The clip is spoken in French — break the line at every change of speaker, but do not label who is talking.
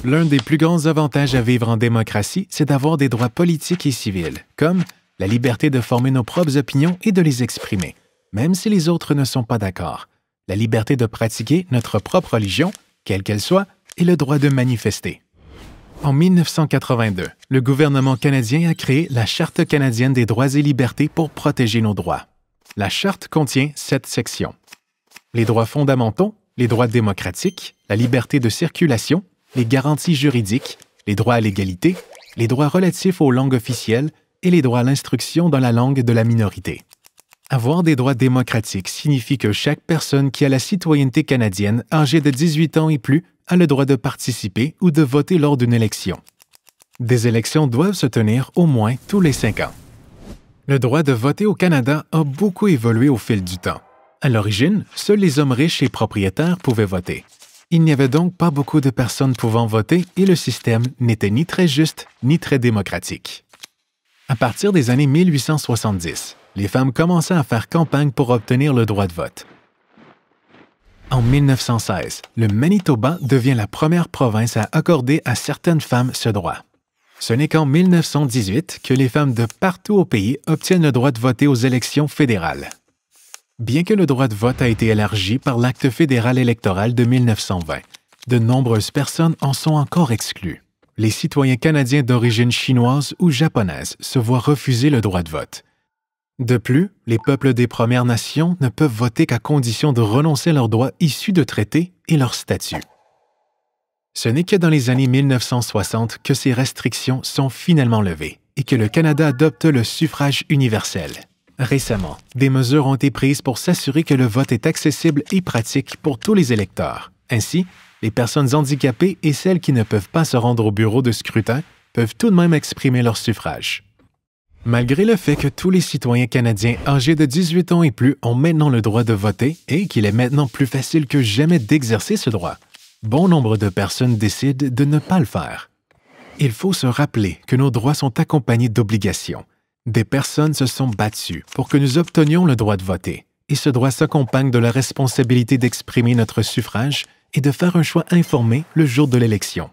L'un des plus grands avantages à vivre en démocratie, c'est d'avoir des droits politiques et civils, comme la liberté de former nos propres opinions et de les exprimer, même si les autres ne sont pas d'accord, la liberté de pratiquer notre propre religion, quelle qu'elle soit, et le droit de manifester. En 1982, le gouvernement canadien a créé la Charte canadienne des droits et libertés pour protéger nos droits. La Charte contient 7 sections. Les droits fondamentaux, les droits démocratiques, la liberté de circulation, les garanties juridiques, les droits à l'égalité, les droits relatifs aux langues officielles et les droits à l'instruction dans la langue de la minorité. Avoir des droits démocratiques signifie que chaque personne qui a la citoyenneté canadienne âgée de 18 ans et plus a le droit de participer ou de voter lors d'une élection. Des élections doivent se tenir au moins tous les 5 ans. Le droit de voter au Canada a beaucoup évolué au fil du temps. À l'origine, seuls les hommes riches et propriétaires pouvaient voter. Il n'y avait donc pas beaucoup de personnes pouvant voter et le système n'était ni très juste ni très démocratique. À partir des années 1870, les femmes commençaient à faire campagne pour obtenir le droit de vote. En 1916, le Manitoba devient la première province à accorder à certaines femmes ce droit. Ce n'est qu'en 1918 que les femmes de partout au pays obtiennent le droit de voter aux élections fédérales. Bien que le droit de vote a été élargi par l'Acte fédéral électoral de 1920, de nombreuses personnes en sont encore exclues. Les citoyens canadiens d'origine chinoise ou japonaise se voient refuser le droit de vote. De plus, les peuples des Premières Nations ne peuvent voter qu'à condition de renoncer à leurs droits issus de traités et leur statut. Ce n'est que dans les années 1960 que ces restrictions sont finalement levées et que le Canada adopte le suffrage universel. Récemment, des mesures ont été prises pour s'assurer que le vote est accessible et pratique pour tous les électeurs. Ainsi, les personnes handicapées et celles qui ne peuvent pas se rendre au bureau de scrutin peuvent tout de même exprimer leur suffrage. Malgré le fait que tous les citoyens canadiens âgés de 18 ans et plus ont maintenant le droit de voter et qu'il est maintenant plus facile que jamais d'exercer ce droit, bon nombre de personnes décident de ne pas le faire. Il faut se rappeler que nos droits sont accompagnés d'obligations. Des personnes se sont battues pour que nous obtenions le droit de voter, et ce droit s'accompagne de la responsabilité d'exprimer notre suffrage et de faire un choix informé le jour de l'élection.